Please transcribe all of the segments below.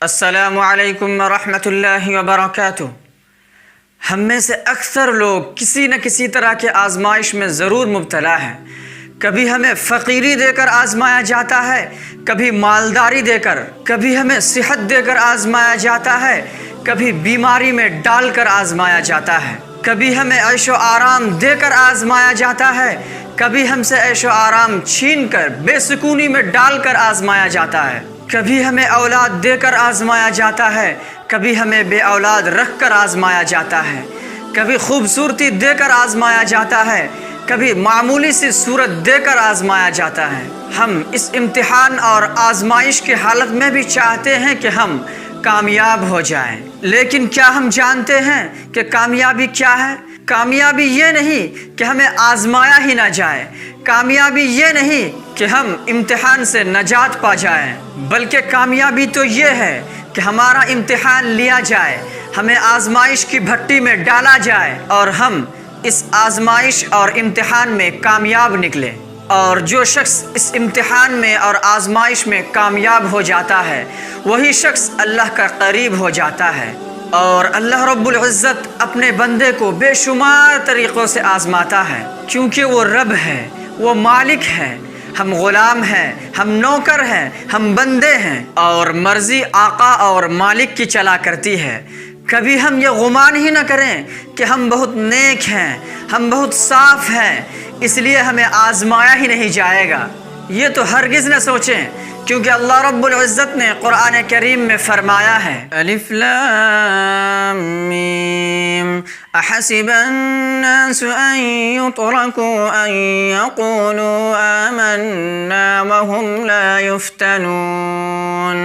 السلام علیکم ورحمۃ اللہ وبرکاتہ۔ ہم میں سے اکثر لوگ کسی نہ کسی طرح کے آزمائش میں ضرور مبتلا ہیں۔ کبھی ہمیں فقیری دے کر آزمایا جاتا ہے، کبھی مالداری دے کر، کبھی ہمیں صحت دے کر آزمایا جاتا ہے، کبھی بیماری میں ڈال کر آزمایا جاتا ہے، کبھی ہمیں عیش و آرام دے کر آزمایا جاتا ہے، کبھی ہم سے عیش و آرام چھین کر بے سکونی میں ڈال کر آزمایا جاتا ہے، کبھی ہمیں اولاد دے کر آزمایا جاتا ہے، کبھی ہمیں بے اولاد رکھ کر آزمایا جاتا ہے، کبھی خوبصورتی دے کر آزمایا جاتا ہے، کبھی معمولی سی صورت دے کر آزمایا جاتا ہے۔ ہم اس امتحان اور آزمائش کی حالت میں بھی چاہتے ہیں کہ ہم کامیاب ہو جائیں، لیکن کیا ہم جانتے ہیں کہ کامیابی کیا ہے؟ کامیابی یہ نہیں کہ ہمیں آزمایا ہی نہ جائے، کامیابی یہ نہیں کہ ہم امتحان سے نجات پا جائیں، بلکہ کامیابی تو یہ ہے کہ ہمارا امتحان لیا جائے، ہمیں آزمائش کی بھٹی میں ڈالا جائے اور ہم اس آزمائش اور امتحان میں کامیاب نکلیں۔ اور جو شخص اس امتحان میں اور آزمائش میں کامیاب ہو جاتا ہے، وہی شخص اللہ کا قریب ہو جاتا ہے۔ اور اللہ رب العزت اپنے بندے کو بے شمار طریقوں سے آزماتا ہے، کیونکہ وہ رب ہے، وہ مالک ہے، ہم غلام ہیں، ہم نوکر ہیں، ہم بندے ہیں، اور مرضی آقا اور مالک کی چلا کرتی ہے۔ کبھی ہم یہ گمان ہی نہ کریں کہ ہم بہت نیک ہیں، ہم بہت صاف ہیں، اس لیے ہمیں آزمایا ہی نہیں جائے گا، یہ تو ہرگز نہ سوچیں، کیونکہ اللہ رب العزت نے قرآن کریم میں فرمایا ہے الف لام میم احسب الناس ان يتركوا ان يقولوا آمنا وهم لا يفتنون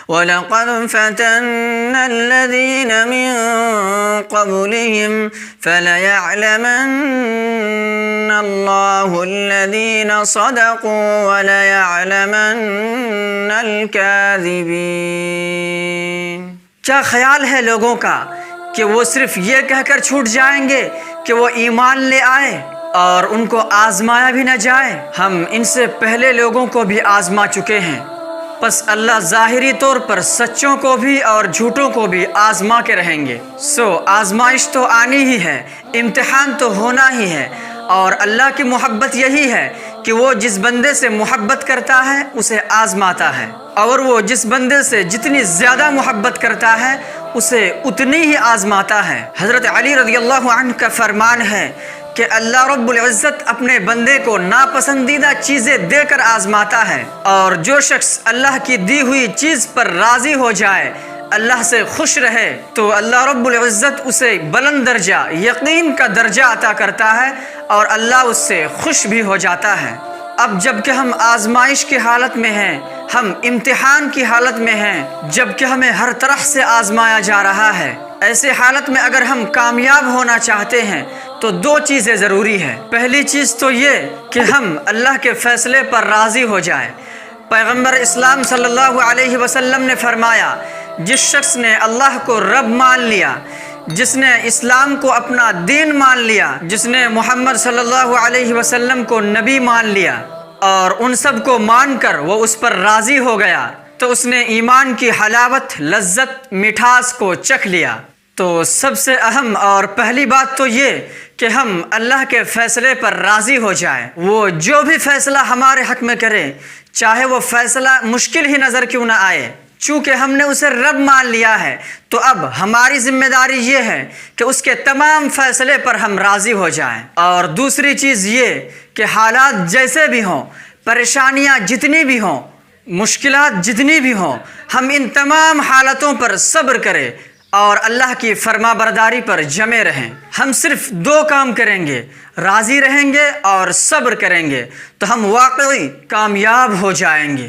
وَلَقَدْ فَتَنَّا الَّذِينَ مِن قَبْلِهِمْ فَلَيَعْلَمَنَّ اللَّهُ الَّذِينَ صَدَقُوا وَلَيَعْلَمَنَّ الْكَاذِبِينَ۔ کیا خیال ہے لوگوں کا کہ وہ صرف یہ کہہ کر چھوٹ جائیں گے کہ وہ ایمان لے آئے اور ان کو آزمایا بھی نہ جائے؟ ہم ان سے پہلے لوگوں کو بھی آزما چکے ہیں، پس اللہ ظاہری طور پر سچوں کو بھی اور جھوٹوں کو بھی آزما کے رہیں گے۔ آزمائش تو آنی ہی ہے، امتحان تو ہونا ہی ہے، اور اللہ کی محبت یہی ہے کہ وہ جس بندے سے محبت کرتا ہے اسے آزماتا ہے، اور وہ جس بندے سے جتنی زیادہ محبت کرتا ہے اسے اتنی ہی آزماتا ہے۔ حضرت علی رضی اللہ عنہ کا فرمان ہے کہ اللہ رب العزت اپنے بندے کو ناپسندیدہ چیزیں دے کر آزماتا ہے، اور جو شخص اللہ کی دی ہوئی چیز پر راضی ہو جائے، اللہ سے خوش رہے، تو اللہ رب العزت اسے بلند درجہ یقین کا درجہ عطا کرتا ہے اور اللہ اس سے خوش بھی ہو جاتا ہے۔ اب جب کہ ہم آزمائش کی حالت میں ہیں، ہم امتحان کی حالت میں ہیں، جب کہ ہمیں ہر طرح سے آزمایا جا رہا ہے، ایسے حالت میں اگر ہم کامیاب ہونا چاہتے ہیں تو دو چیزیں ضروری ہیں۔ پہلی چیز تو یہ کہ ہم اللہ کے فیصلے پر راضی ہو جائیں۔ پیغمبر اسلام صلی اللہ علیہ وسلم نے فرمایا، جس شخص نے اللہ کو رب مان لیا، جس نے اسلام کو اپنا دین مان لیا، جس نے محمد صلی اللہ علیہ وسلم کو نبی مان لیا، اور ان سب کو مان کر وہ اس پر راضی ہو گیا، تو اس نے ایمان کی حلاوت، لذت، مٹھاس کو چکھ لیا۔ تو سب سے اہم اور پہلی بات تو یہ کہ ہم اللہ کے فیصلے پر راضی ہو جائیں۔ وہ جو بھی فیصلہ ہمارے حق میں کرے، چاہے وہ فیصلہ مشکل ہی نظر کیوں نہ آئے، چونکہ ہم نے اسے رب مان لیا ہے، تو اب ہماری ذمہ داری یہ ہے کہ اس کے تمام فیصلے پر ہم راضی ہو جائیں۔ اور دوسری چیز یہ کہ حالات جیسے بھی ہوں، پریشانیاں جتنی بھی ہوں، مشکلات جتنی بھی ہوں، ہم ان تمام حالتوں پر صبر کریں اور اللہ کی فرما برداری پر جمے رہیں۔ ہم صرف دو کام کریں گے، راضی رہیں گے اور صبر کریں گے، تو ہم واقعی کامیاب ہو جائیں گے۔